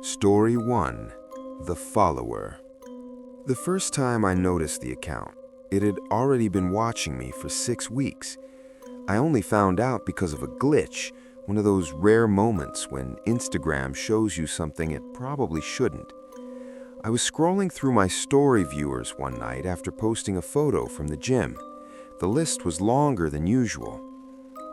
Story 1. The Follower. The first time I noticed the account, it had already been watching me for 6 weeks. I only found out because of a glitch, one of those rare moments when Instagram shows you something it probably shouldn't. I was scrolling through my story viewers one night after posting a photo from the gym. The list was longer than usual.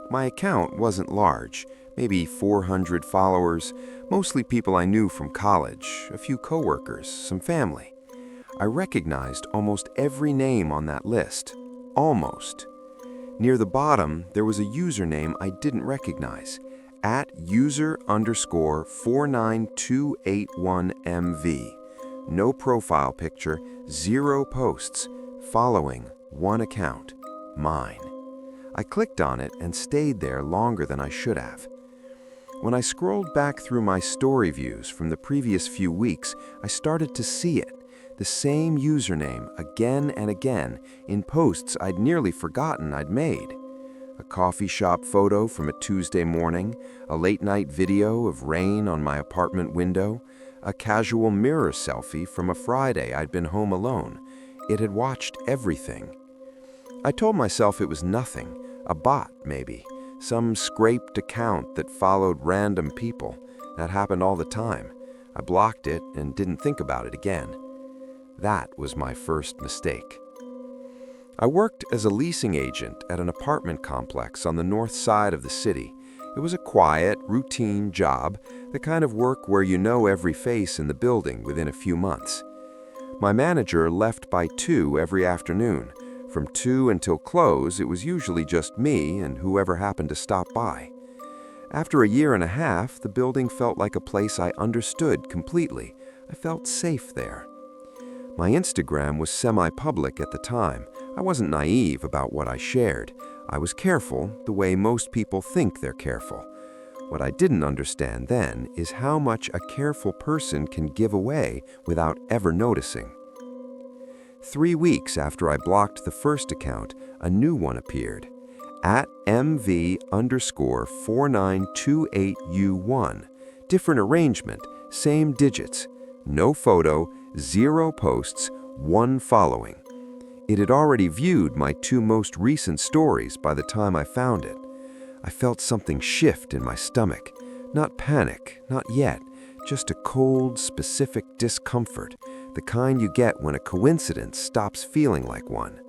My account wasn't large, maybe 400 followers, mostly people I knew from college, a few coworkers, some family. I recognized almost every name on that list. Almost. Near the bottom, there was a username I didn't recognize, @user_49281MV. No profile picture, 0 posts, following 1 account, mine. I clicked on it and stayed there longer than I should have. When I scrolled back through my story views from the previous few weeks, I started to see it, the same username again and again in posts I'd nearly forgotten I'd made. A coffee shop photo from a Tuesday morning, a late-night video of rain on my apartment window, a casual mirror selfie from a Friday I'd been home alone. It had watched everything. I told myself it was nothing, a bot maybe, some scraped account that followed random people. That happened all the time. I blocked it and didn't think about it again. That was my first mistake. I worked as a leasing agent at an apartment complex on the north side of the city. It was a quiet, routine job, the kind of work where you know every face in the building within a few months. My manager left by 2 every afternoon. From 2 until close, it was usually just me and whoever happened to stop by. After a year and a half, the building felt like a place I understood completely. I felt safe there. My Instagram was semi-public at the time. I wasn't naive about what I shared. I was careful, the way most people think they're careful. What I didn't understand then is how much a careful person can give away without ever noticing. 3 weeks after I blocked the first account, a new one appeared, @MV_4928U1. Different arrangement, same digits, no photo, 0 posts, 1 following. It had already viewed my 2 most recent stories by the time I found it. I felt something shift in my stomach. Not panic, not yet, just a cold, specific discomfort, the kind you get when a coincidence stops feeling like one.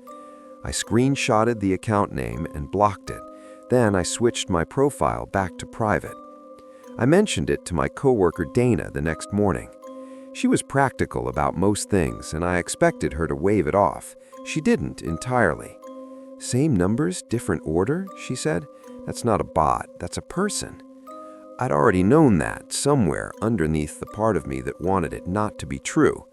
I screenshotted the account name and blocked it. Then I switched my profile back to private. I mentioned it to my coworker Dana the next morning. She was practical about most things, and I expected her to wave it off. She didn't entirely. "Same numbers, different order?" she said. "That's not a bot, that's a person." I'd already known that somewhere underneath the part of me that wanted it not to be true.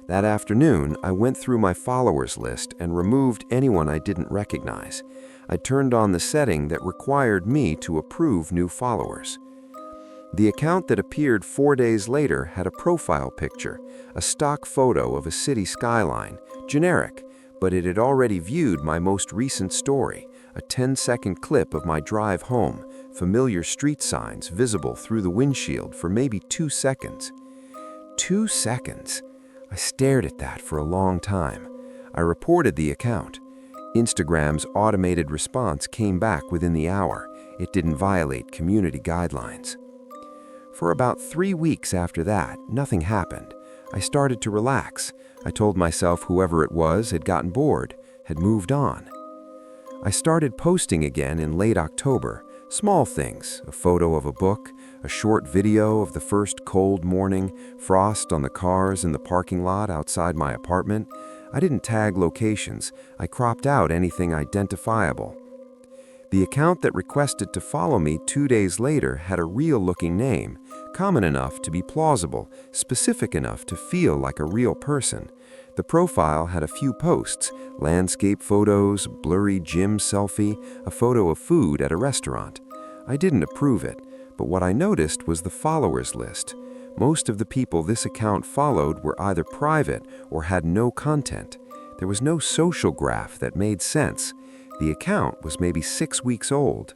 That afternoon, I went through my followers list and removed anyone I didn't recognize. I turned on the setting that required me to approve new followers. The account that appeared 4 days later had a profile picture, a stock photo of a city skyline, generic, but it had already viewed my most recent story, a 10-second clip of my drive home, familiar street signs visible through the windshield for maybe 2 seconds. 2 seconds. I stared at that for a long time. I reported the account. Instagram's automated response came back within the hour. It didn't violate community guidelines. For about 3 weeks after that, nothing happened. I started to relax. I told myself whoever it was had gotten bored, had moved on. I started posting again in late October. Small things, a photo of a book, a short video of the first cold morning, frost on the cars in the parking lot outside my apartment. I didn't tag locations. I cropped out anything identifiable. The account that requested to follow me 2 days later had a real-looking name, common enough to be plausible, specific enough to feel like a real person. The profile had a few posts, landscape photos, blurry gym selfie, a photo of food at a restaurant. I didn't approve it, but what I noticed was the followers list. Most of the people this account followed were either private or had no content. There was no social graph that made sense. The account was maybe 6 weeks old.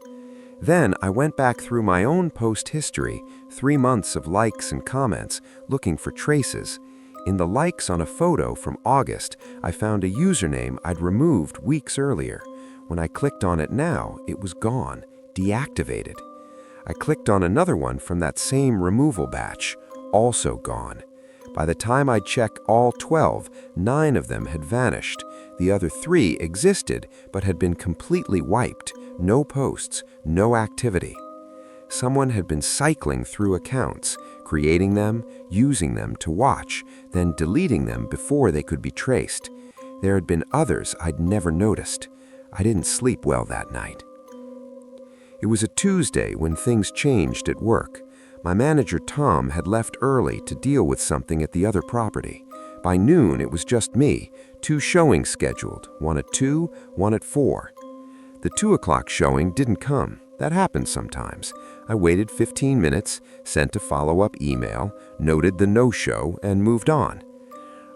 Then I went back through my own post history, 3 months of likes and comments, looking for traces. In the likes on a photo from August, I found a username I'd removed weeks earlier. When I clicked on it now, it was gone, deactivated. I clicked on another one from that same removal batch, also gone. By the time I'd check all 12, 9 of them had vanished. The other 3 existed but had been completely wiped. No posts, no activity. Someone had been cycling through accounts, creating them, using them to watch, then deleting them before they could be traced. There had been others I'd never noticed. I didn't sleep well that night. It was a Tuesday when things changed at work. My manager Tom had left early to deal with something at the other property. By noon, it was just me, 2 showings scheduled, one at 2, one at 4. The 2 o'clock showing didn't come. That happens sometimes. I waited 15 minutes, sent a follow-up email, noted the no-show, and moved on.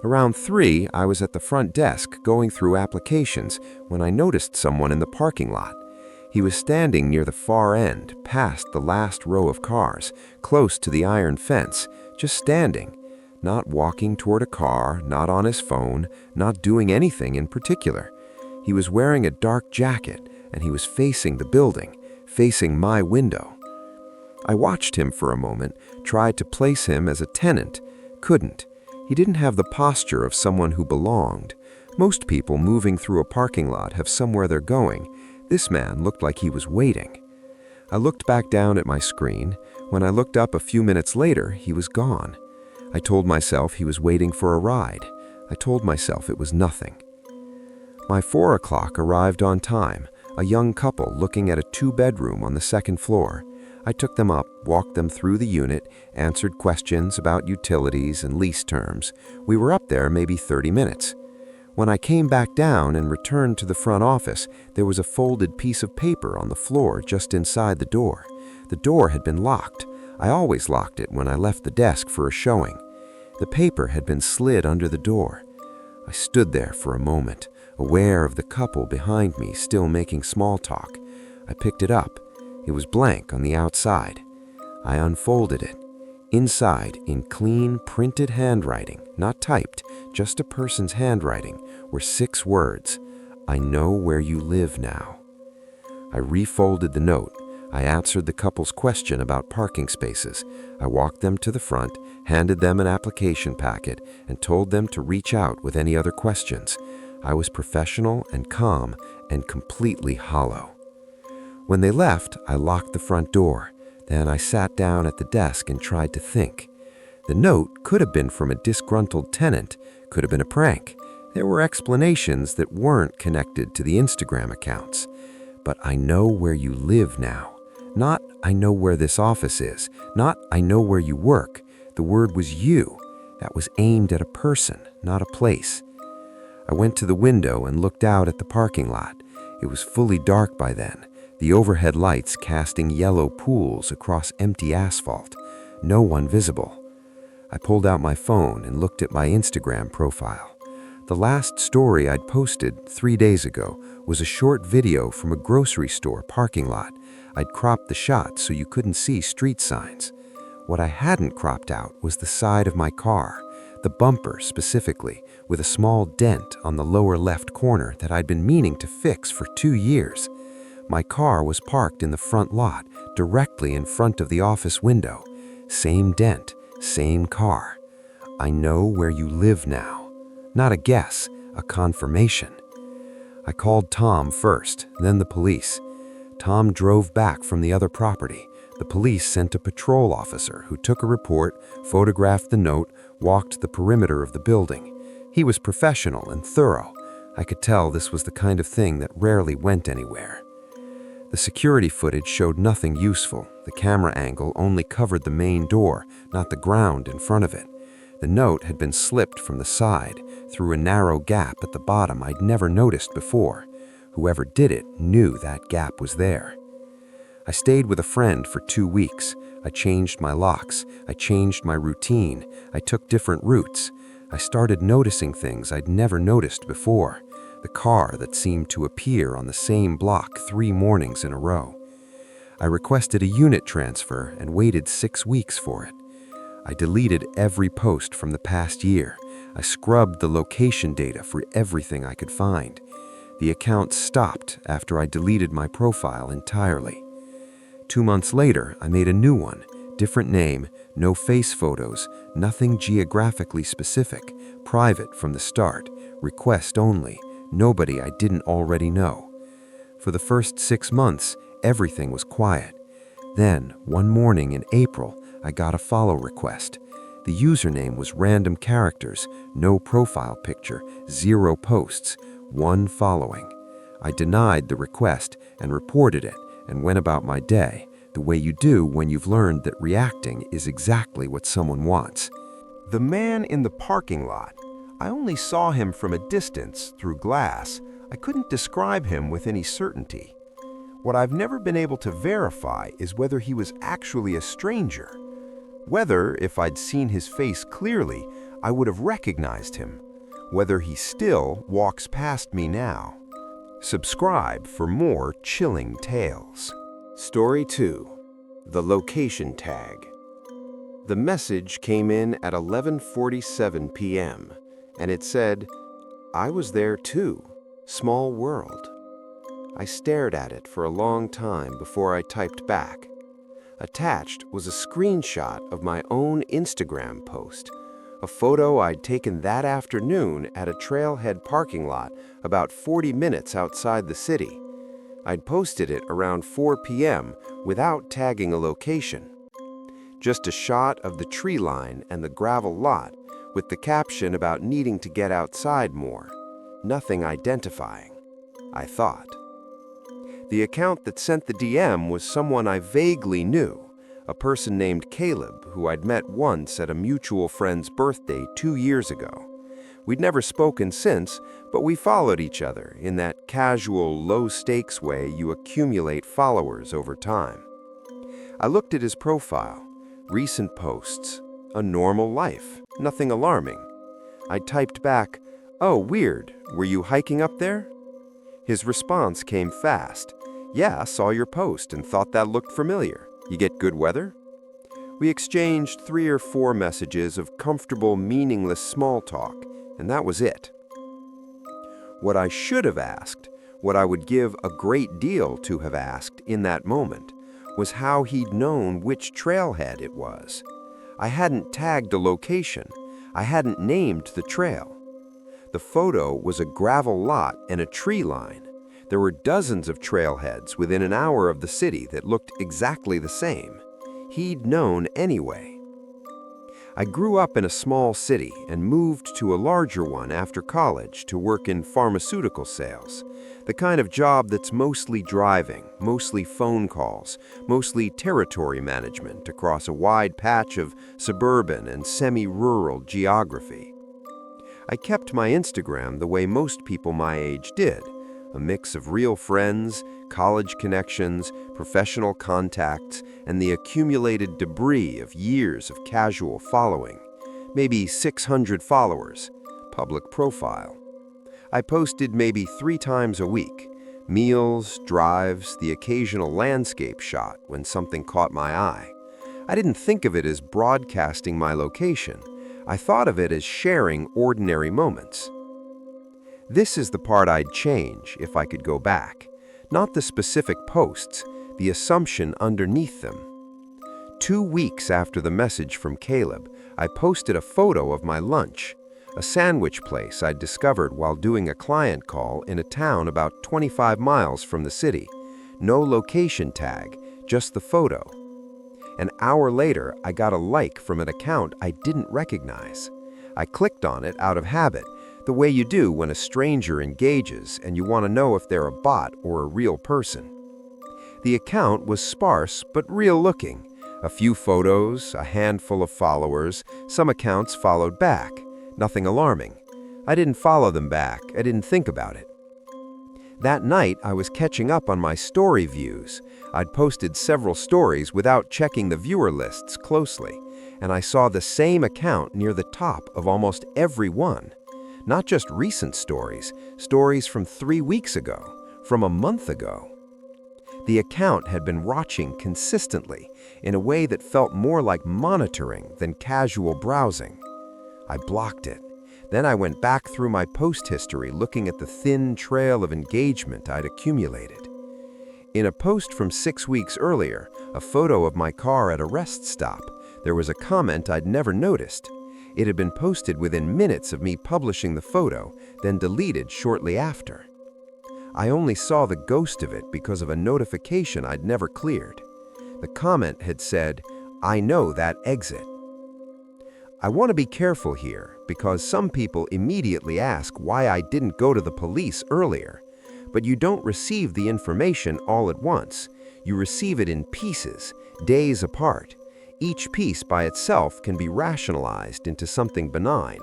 Around 3, I was at the front desk going through applications when I noticed someone in the parking lot. He was standing near the far end, past the last row of cars, close to the iron fence, just standing, not walking toward a car, not on his phone, not doing anything in particular. He was wearing a dark jacket, and he was facing the building, facing my window. I watched him for a moment, tried to place him as a tenant, couldn't. He didn't have the posture of someone who belonged. Most people moving through a parking lot have somewhere they're going. This man looked like he was waiting. I looked back down at my screen. When I looked up a few minutes later, he was gone. I told myself he was waiting for a ride. I told myself it was nothing. My 4 o'clock arrived on time, a young couple looking at a 2-bedroom on the 2nd floor. I took them up, walked them through the unit, answered questions about utilities and lease terms. We were up there maybe 30 minutes. When I came back down and returned to the front office, there was a folded piece of paper on the floor just inside the door. The door had been locked. I always locked it when I left the desk for a showing. The paper had been slid under the door. I stood there for a moment, aware of the couple behind me still making small talk. I picked it up. It was blank on the outside. I unfolded it. Inside, in clean, printed handwriting, not typed, just a person's handwriting, were 6 words. I know where you live now. I refolded the note. I answered the couple's question about parking spaces. I walked them to the front, handed them an application packet, and told them to reach out with any other questions. I was professional and calm and completely hollow. When they left, I locked the front door. Then I sat down at the desk and tried to think. The note could have been from a disgruntled tenant, could have been a prank. There were explanations that weren't connected to the Instagram accounts. But I know where you live now. Not, I know where this office is. Not, I know where you work. The word was you. That was aimed at a person, not a place. I went to the window and looked out at the parking lot. It was fully dark by then, the overhead lights casting yellow pools across empty asphalt. No one visible. I pulled out my phone and looked at my Instagram profile. The last story I'd posted 3 days ago was a short video from a grocery store parking lot. I'd cropped the shot so you couldn't see street signs. What I hadn't cropped out was the side of my car, the bumper specifically, with a small dent on the lower left corner that I'd been meaning to fix for 2 years. My car was parked in the front lot, directly in front of the office window. Same dent, same car. I know where you live now. Not a guess, a confirmation. I called Tom first, then the police. Tom drove back from the other property. The police sent a patrol officer who took a report, photographed the note, walked the perimeter of the building. He was professional and thorough. I could tell this was the kind of thing that rarely went anywhere. The security footage showed nothing useful. The camera angle only covered the main door, not the ground in front of it. The note had been slipped from the side, through a narrow gap at the bottom I'd never noticed before. Whoever did it knew that gap was there. I stayed with a friend for 2 weeks. I changed my locks. I changed my routine. I took different routes. I started noticing things I'd never noticed before. The car that seemed to appear on the same block 3 mornings in a row. I requested a unit transfer and waited 6 weeks for it. I deleted every post from the past year. I scrubbed the location data for everything I could find. The account stopped after I deleted my profile entirely. 2 months later, I made a new one. Different name, no face photos, nothing geographically specific, private from the start, request only, nobody I didn't already know. For the first 6 months, everything was quiet. Then, one morning in April, I got a follow request. The username was random characters, no profile picture, 0 posts, 1 following. I denied the request and reported it and went about my day, the way you do when you've learned that reacting is exactly what someone wants. The man in the parking lot. I only saw him from a distance through glass. I couldn't describe him with any certainty. What I've never been able to verify is whether he was actually a stranger. Whether, if I'd seen his face clearly, I would have recognized him. Whether he still walks past me now. Subscribe for more chilling tales. Story 2. The Location Tag. The message came in at 11:47 p.m. and it said, "I was there too. Small world." I stared at it for a long time before I typed back. Attached was a screenshot of my own Instagram post, a photo I'd taken that afternoon at a trailhead parking lot about 40 minutes outside the city. I'd posted it around 4 p.m. without tagging a location. Just a shot of the tree line and the gravel lot with the caption about needing to get outside more. Nothing identifying, I thought. The account that sent the DM was someone I vaguely knew, a person named Caleb who I'd met once at a mutual friend's birthday 2 years ago. We'd never spoken since, but we followed each other in that casual, low-stakes way you accumulate followers over time. I looked at his profile, recent posts, a normal life, nothing alarming. I typed back, "Oh, weird, were you hiking up there?" His response came fast. "Yeah, saw your post and thought that looked familiar. You get good weather?" We exchanged 3 or 4 messages of comfortable, meaningless small talk, and that was it. What I should have asked, what I would give a great deal to have asked in that moment, was how he'd known which trailhead it was. I hadn't tagged a location. I hadn't named the trail. The photo was a gravel lot and a tree line. There were dozens of trailheads within an hour of the city that looked exactly the same. He'd known anyway. I grew up in a small city and moved to a larger one after college to work in pharmaceutical sales, the kind of job that's mostly driving, mostly phone calls, mostly territory management across a wide patch of suburban and semi-rural geography. I kept my Instagram the way most people my age did, a mix of real friends, college connections, professional contacts, and the accumulated debris of years of casual following. Maybe 600 followers, public profile. I posted maybe 3 times a week. Meals, drives, the occasional landscape shot when something caught my eye. I didn't think of it as broadcasting my location. I thought of it as sharing ordinary moments. This is the part I'd change if I could go back. Not the specific posts, the assumption underneath them. 2 weeks after the message from Caleb, I posted a photo of my lunch, a sandwich place I'd discovered while doing a client call in a town about 25 miles from the city. No location tag, just the photo. An hour later, I got a like from an account I didn't recognize. I clicked on it out of habit, the way you do when a stranger engages and you want to know if they're a bot or a real person. The account was sparse but real-looking. A few photos, a handful of followers, some accounts followed back. Nothing alarming. I didn't follow them back. I didn't think about it. That night, I was catching up on my story views. I'd posted several stories without checking the viewer lists closely, and I saw the same account near the top of almost every one. Not just recent stories, stories from 3 weeks ago, from a month ago. The account had been watching consistently in a way that felt more like monitoring than casual browsing. I blocked it. Then I went back through my post history looking at the thin trail of engagement I'd accumulated. In a post from 6 weeks earlier, a photo of my car at a rest stop, there was a comment I'd never noticed. It had been posted within minutes of me publishing the photo, then deleted shortly after. I only saw the ghost of it because of a notification I'd never cleared. The comment had said, "I know that exit." I want to be careful here because some people immediately ask why I didn't go to the police earlier. But you don't receive the information all at once. You receive it in pieces, days apart. Each piece by itself can be rationalized into something benign.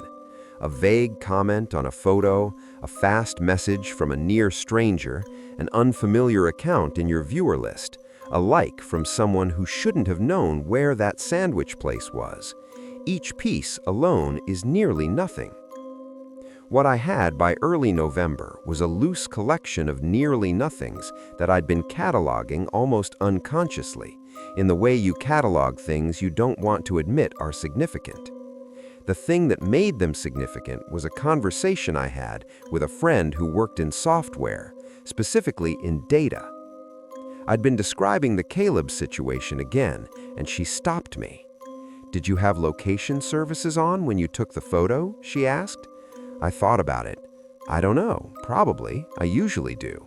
A vague comment on a photo, a fast message from a near stranger, an unfamiliar account in your viewer list, a like from someone who shouldn't have known where that sandwich place was. Each piece alone is nearly nothing. What I had by early November was a loose collection of nearly nothings that I'd been cataloging almost unconsciously, in the way you catalog things you don't want to admit are significant. The thing that made them significant was a conversation I had with a friend who worked in software, specifically in data. I'd been describing the Caleb situation again, and she stopped me. "Did you have location services on when you took the photo?" she asked. I thought about it. I don't know, probably. I usually do.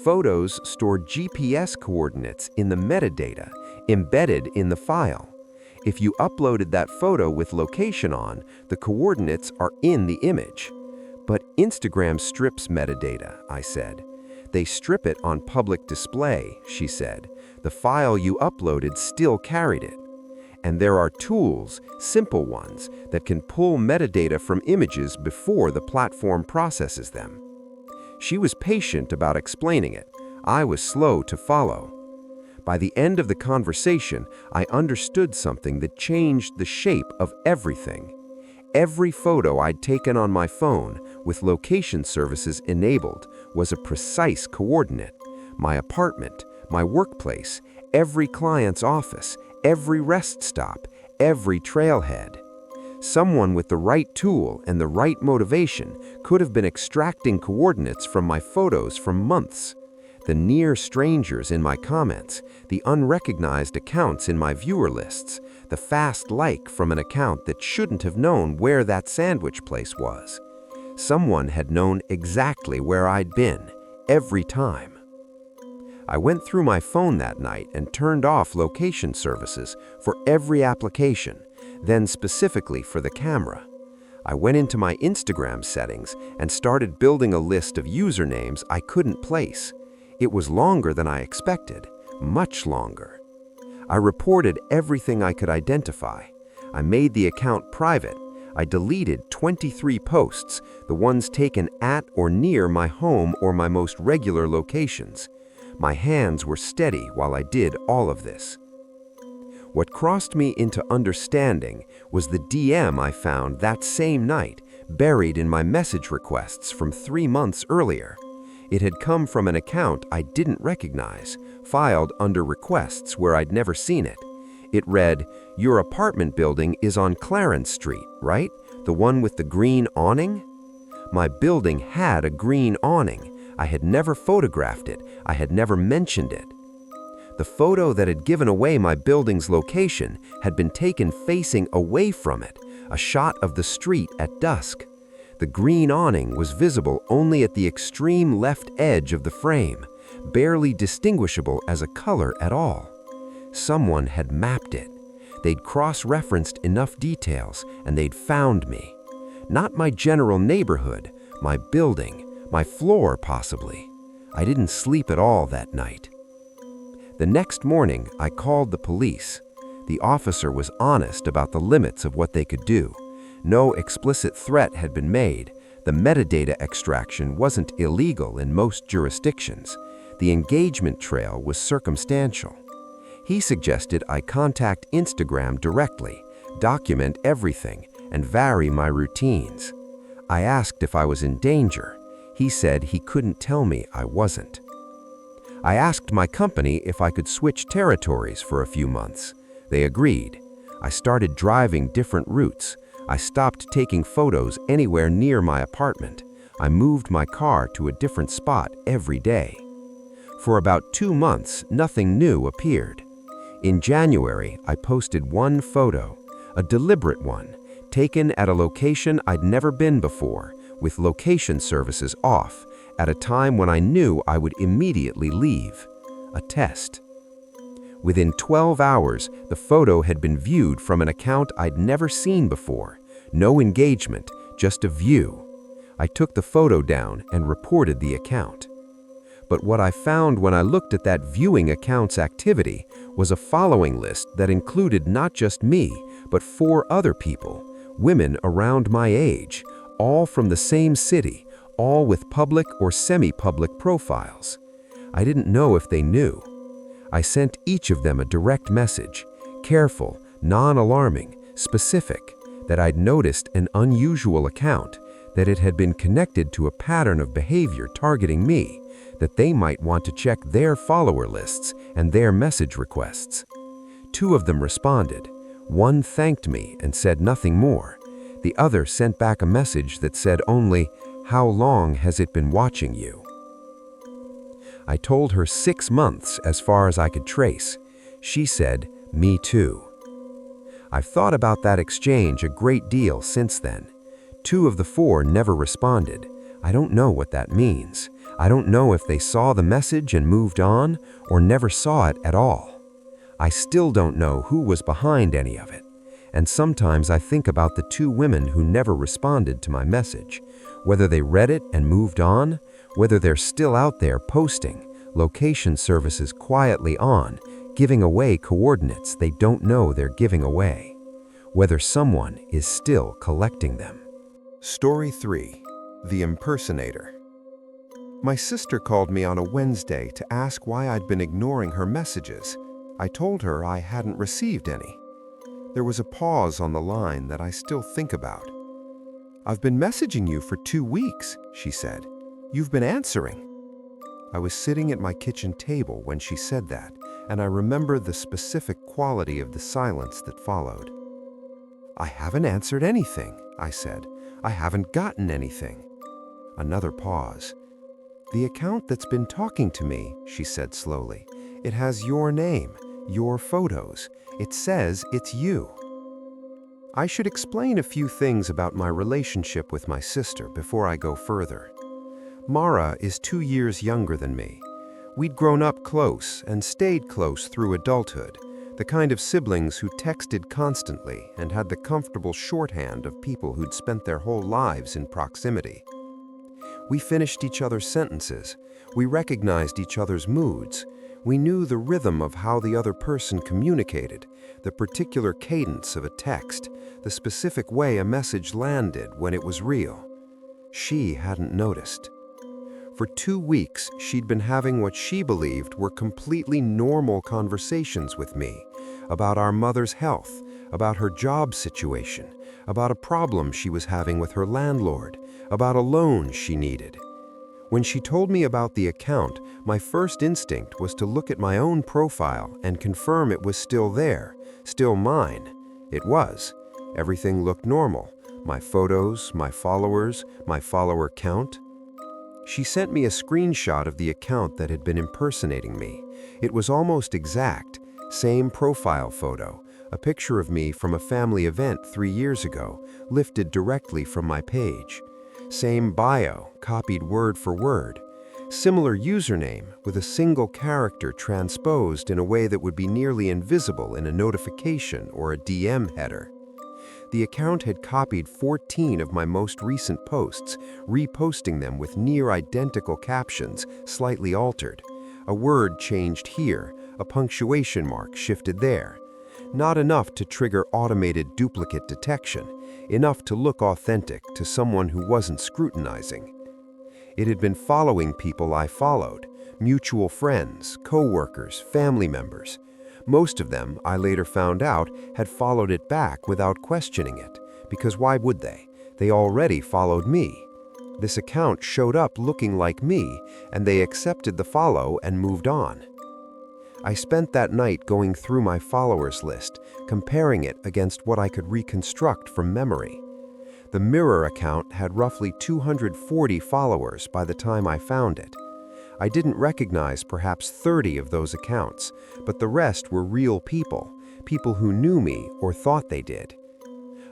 Photos store GPS coordinates in the metadata, embedded in the file. If you uploaded that photo with location on, the coordinates are in the image. But Instagram strips metadata, I said. They strip it on public display, she said. The file you uploaded still carried it. And there are tools, simple ones, that can pull metadata from images before the platform processes them. She was patient about explaining it. I was slow to follow. By the end of the conversation, I understood something that changed the shape of everything. Every photo I'd taken on my phone, with location services enabled, was a precise coordinate. My apartment, my workplace, every client's office, every rest stop, every trailhead. Someone with the right tool and the right motivation could have been extracting coordinates from my photos for months. The near strangers in my comments, the unrecognized accounts in my viewer lists, the fast like from an account that shouldn't have known where that sandwich place was. Someone had known exactly where I'd been, every time. I went through my phone that night and turned off location services for every application, then specifically for the camera. I went into my Instagram settings and started building a list of usernames I couldn't place. It was longer than I expected, much longer. I reported everything I could identify. I made the account private. I deleted 23 posts, the ones taken at or near my home or my most regular locations. My hands were steady while I did all of this. What crossed me into understanding was the DM I found that same night, buried in my message requests from 3 months earlier. It had come from an account I didn't recognize, filed under requests where I'd never seen it. It read, "Your apartment building is on Clarence Street, right? The one with the green awning?" My building had a green awning. I had never photographed it. I had never mentioned it. The photo that had given away my building's location had been taken facing away from it, a shot of the street at dusk. The green awning was visible only at the extreme left edge of the frame, barely distinguishable as a color at all. Someone had mapped it. They'd cross-referenced enough details, and they'd found me. Not my general neighborhood, my building, my floor possibly. I didn't sleep at all that night. The next morning, I called the police. The officer was honest about the limits of what they could do. No explicit threat had been made. The metadata extraction wasn't illegal in most jurisdictions. The engagement trail was circumstantial. He suggested I contact Instagram directly, document everything, and vary my routines. I asked if I was in danger. He said he couldn't tell me I wasn't. I asked my company if I could switch territories for a few months. They agreed. I started driving different routes. I stopped taking photos anywhere near my apartment. I moved my car to a different spot every day. For about 2 months, nothing new appeared. In January, I posted one photo, a deliberate one, taken at a location I'd never been before, with location services off, at a time when I knew I would immediately leave. A test. Within 12 hours, the photo had been viewed from an account I'd never seen before. No engagement, just a view. I took the photo down and reported the account. But what I found when I looked at that viewing account's activity was a following list that included not just me, but 4 other people, women around my age, all from the same city, all with public or semi-public profiles. I didn't know if they knew. I sent each of them a direct message, careful, non-alarming, specific, that I'd noticed an unusual account, that it had been connected to a pattern of behavior targeting me, that they might want to check their follower lists and their message requests. 2 of them responded. One thanked me and said nothing more. The other sent back a message that said only, "How long has it been watching you?" I told her 6 months as far as I could trace. She said, "Me too." I've thought about that exchange a great deal since then. 2 of the 4 never responded. I don't know what that means. I don't know if they saw the message and moved on, or never saw it at all. I still don't know who was behind any of it. And sometimes I think about the 2 women who never responded to my message, whether they read it and moved on, whether they're still out there posting, location services quietly on, giving away coordinates they don't know they're giving away, whether someone is still collecting them. Story 3. The Impersonator. My sister called me on a Wednesday to ask why I'd been ignoring her messages. I told her I hadn't received any. There was a pause on the line that I still think about. "I've been messaging you for 2 weeks," she said. "You've been answering." I was sitting at my kitchen table when she said that, and I remember the specific quality of the silence that followed. "I haven't answered anything," I said. "I haven't gotten anything." Another pause. "The account that's been talking to me," she said slowly, "it has your name, your photos. It says it's you." I should explain a few things about my relationship with my sister before I go further. Mara is 2 years younger than me. We'd grown up close and stayed close through adulthood, the kind of siblings who texted constantly and had the comfortable shorthand of people who'd spent their whole lives in proximity. We finished each other's sentences. We recognized each other's moods. We knew the rhythm of how the other person communicated, the particular cadence of a text, the specific way a message landed when it was real. She hadn't noticed. For 2 weeks, she'd been having what she believed were completely normal conversations with me about our mother's health, about her job situation, about a problem she was having with her landlord, about a loan she needed. When she told me about the account, my first instinct was to look at my own profile and confirm it was still there, still mine. It was. Everything looked normal. My photos, my followers, my follower count. She sent me a screenshot of the account that had been impersonating me. It was almost exact. Same profile photo, a picture of me from a family event 3 years ago, lifted directly from my page. Same bio, copied word for word. Similar username with a single character transposed in a way that would be nearly invisible in a notification or a DM header. The account had copied 14 of my most recent posts, reposting them with near-identical captions, slightly altered. A word changed here, a punctuation mark shifted there. Not enough to trigger automated duplicate detection, enough to look authentic to someone who wasn't scrutinizing. It had been following people I followed, mutual friends, co-workers, family members. Most of them, I later found out, had followed it back without questioning it, because why would they? They already followed me. This account showed up looking like me, and they accepted the follow and moved on. I spent that night going through my followers list, comparing it against what I could reconstruct from memory. The Mirror account had roughly 240 followers by the time I found it. I didn't recognize perhaps 30 of those accounts, but the rest were real people, people who knew me or thought they did.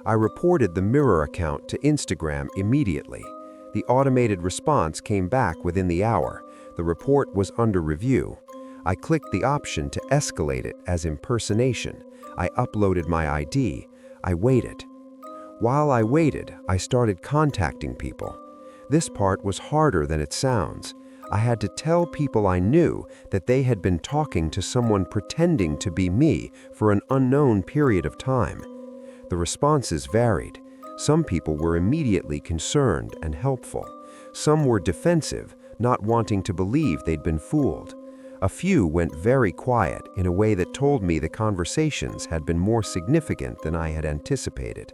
I reported the Mirror account to Instagram immediately. The automated response came back within the hour. The report was under review. I clicked the option to escalate it as impersonation. I uploaded my ID. I waited. While I waited, I started contacting people. This part was harder than it sounds. I had to tell people I knew that they had been talking to someone pretending to be me for an unknown period of time. The responses varied. Some people were immediately concerned and helpful. Some were defensive, not wanting to believe they'd been fooled. A few went very quiet in a way that told me the conversations had been more significant than I had anticipated.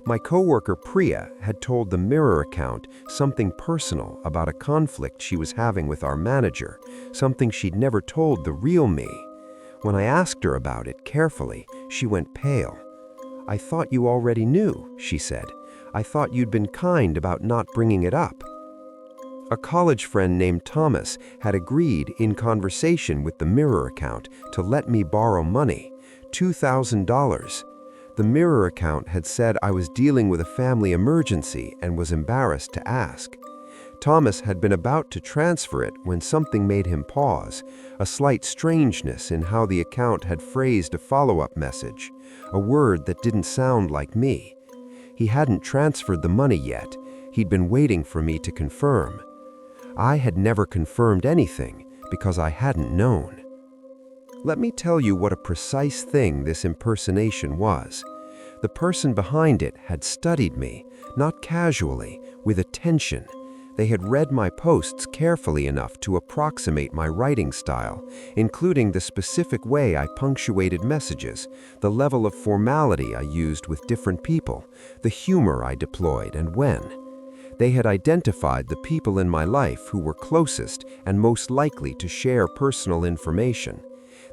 My coworker Priya had told the Mirror account something personal about a conflict she was having with our manager, something she'd never told the real me. When I asked her about it carefully, she went pale. "I thought you already knew," she said. "I thought you'd been kind about not bringing it up." A college friend named Thomas had agreed in conversation with the Mirror account to let me borrow money, $2,000. The Mirror account had said I was dealing with a family emergency and was embarrassed to ask. Thomas had been about to transfer it when something made him pause, a slight strangeness in how the account had phrased a follow-up message, a word that didn't sound like me. He hadn't transferred the money yet. He'd been waiting for me to confirm. I had never confirmed anything because I hadn't known. Let me tell you what a precise thing this impersonation was. The person behind it had studied me, not casually, with attention. They had read my posts carefully enough to approximate my writing style, including the specific way I punctuated messages, the level of formality I used with different people, the humor I deployed and when. They had identified the people in my life who were closest and most likely to share personal information.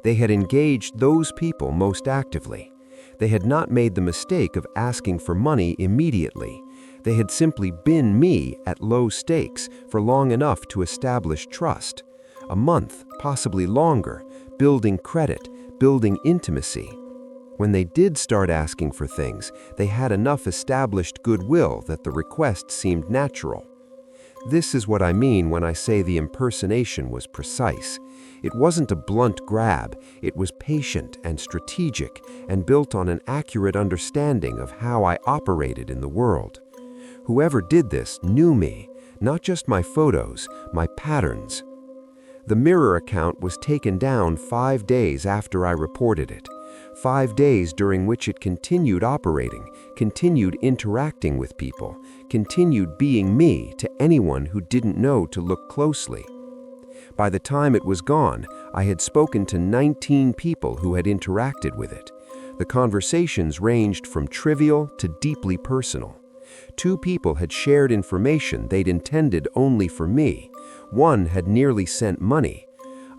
They had engaged those people most actively. They had not made the mistake of asking for money immediately. They had simply been me at low stakes for long enough to establish trust. A month, possibly longer, building credit, building intimacy. When they did start asking for things, they had enough established goodwill that the request seemed natural. This is what I mean when I say the impersonation was precise. It wasn't a blunt grab, it was patient and strategic and built on an accurate understanding of how I operated in the world. Whoever did this knew me, not just my photos, my patterns. The Mirror account was taken down 5 days after I reported it. 5 days during which it continued operating, continued interacting with people, continued being me to anyone who didn't know to look closely. By the time it was gone, I had spoken to 19 people who had interacted with it. The conversations ranged from trivial to deeply personal. 2 people had shared information they'd intended only for me. 1 had nearly sent money.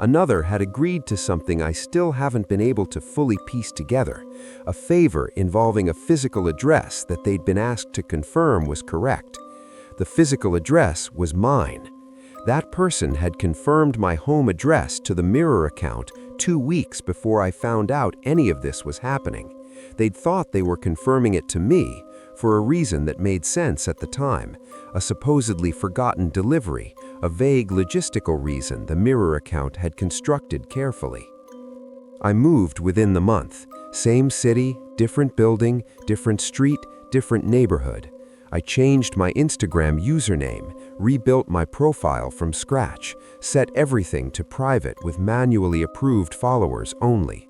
Another had agreed to something I still haven't been able to fully piece together, a favor involving a physical address that they'd been asked to confirm was correct. The physical address was mine. That person had confirmed my home address to the Mirror account 2 weeks before I found out any of this was happening. They'd thought they were confirming it to me for a reason that made sense at the time, a supposedly forgotten delivery, a vague logistical reason the Mirror account had constructed carefully. I moved within the month. Same city, different building, different street, different neighborhood. I changed my Instagram username, rebuilt my profile from scratch, set everything to private with manually approved followers only.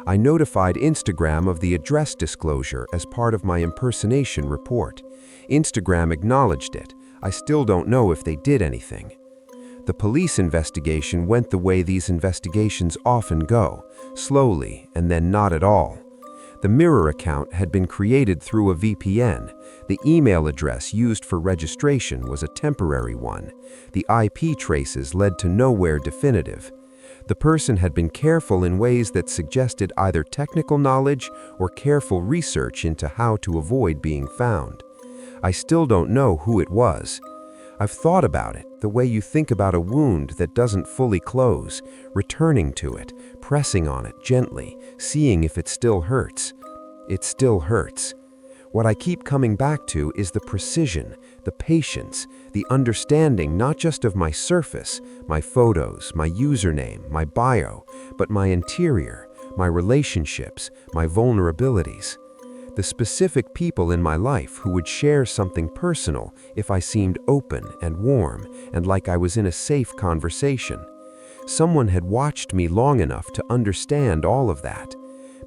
I notified Instagram of the address disclosure as part of my impersonation report. Instagram acknowledged it. I still don't know if they did anything. The police investigation went the way these investigations often go, slowly and then not at all. The Mirror account had been created through a VPN. The email address used for registration was a temporary one. The IP traces led to nowhere definitive. The person had been careful in ways that suggested either technical knowledge or careful research into how to avoid being found. I still don't know who it was. I've thought about it, the way you think about a wound that doesn't fully close, returning to it, pressing on it gently, seeing if it still hurts. It still hurts. What I keep coming back to is the precision, the patience, the understanding not just of my surface, my photos, my username, my bio, but my interior, my relationships, my vulnerabilities. The specific people in my life who would share something personal if I seemed open and warm and like I was in a safe conversation. Someone had watched me long enough to understand all of that.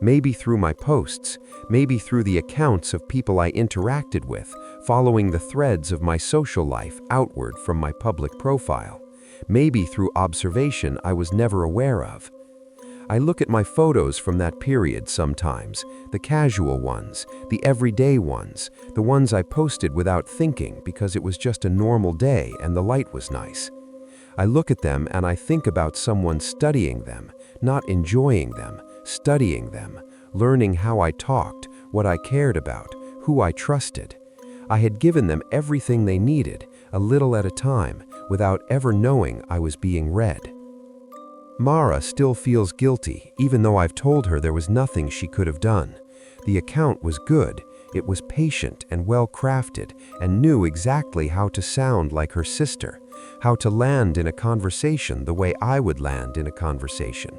Maybe through my posts, maybe through the accounts of people I interacted with, following the threads of my social life outward from my public profile. Maybe through observation I was never aware of. I look at my photos from that period sometimes, the casual ones, the everyday ones, the ones I posted without thinking because it was just a normal day and the light was nice. I look at them and I think about someone studying them, not enjoying them, studying them, learning how I talked, what I cared about, who I trusted. I had given them everything they needed, a little at a time, without ever knowing I was being read. Mara still feels guilty, even though I've told her there was nothing she could have done. The account was good, it was patient and well-crafted, and knew exactly how to sound like her sister, how to land in a conversation the way I would land in a conversation.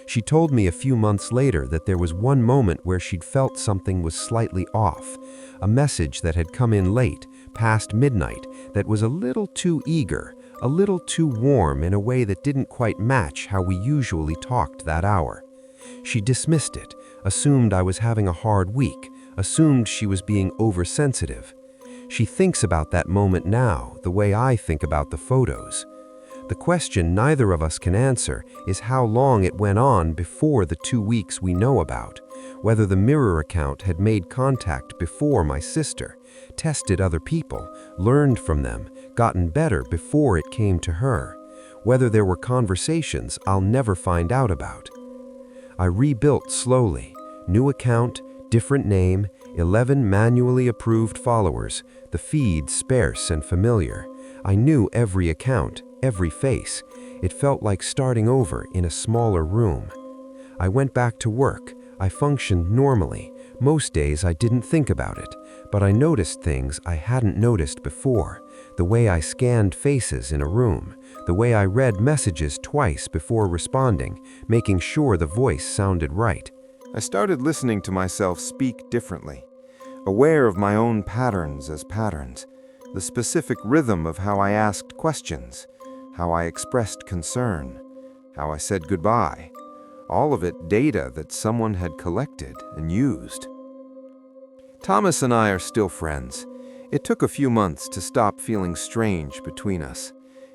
She told me a few months later that there was one moment where she'd felt something was slightly off, a message that had come in late, past midnight, that was a little too eager, a little too warm in a way that didn't quite match how we usually talked that hour. She dismissed it, assumed I was having a hard week, assumed she was being oversensitive. She thinks about that moment now the way I think about the photos. The question neither of us can answer is how long it went on before the 2 weeks we know about, whether the Mirror account had made contact before my sister, tested other people, learned from them, gotten better before it came to her, whether there were conversations I'll never find out about. I rebuilt slowly, new account, different name, 11 manually approved followers, the feed sparse and familiar. I knew every account, every face. It felt like starting over in a smaller room. I went back to work. I functioned normally. Most days I didn't think about it, but I noticed things I hadn't noticed before. The way I scanned faces in a room, the way I read messages twice before responding, making sure the voice sounded right. I started listening to myself speak differently, aware of my own patterns as patterns, the specific rhythm of how I asked questions, how I expressed concern, how I said goodbye. All of it data that someone had collected and used. Thomas and I are still friends. It took a few months to stop feeling strange between us.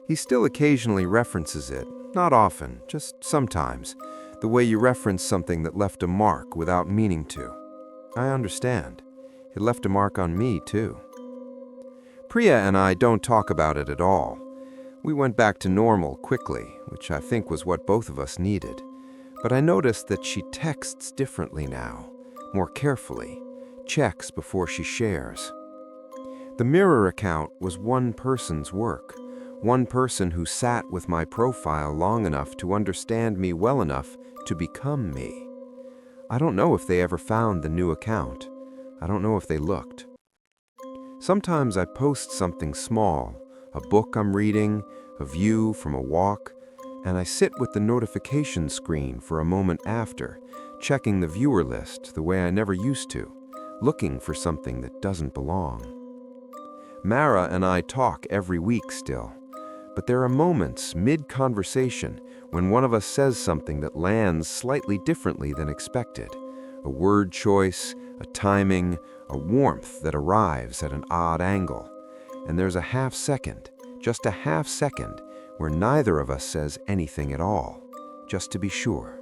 He still occasionally references it, not often, just sometimes, the way you reference something that left a mark without meaning to. I understand. It left a mark on me, too. Priya and I don't talk about it at all. We went back to normal quickly, which I think was what both of us needed. But I noticed that she texts differently now, more carefully, checks before she shares. The Mirror account was one person's work, one person who sat with my profile long enough to understand me well enough to become me. I don't know if they ever found the new account. I don't know if they looked. Sometimes I post something small, a book I'm reading, a view from a walk, and I sit with the notification screen for a moment after, checking the viewer list the way I never used to, looking for something that doesn't belong. Mara and I talk every week still, but there are moments mid-conversation when one of us says something that lands slightly differently than expected. A word choice, a timing, a warmth that arrives at an odd angle. And there's a half second, just a half second, where neither of us says anything at all, just to be sure.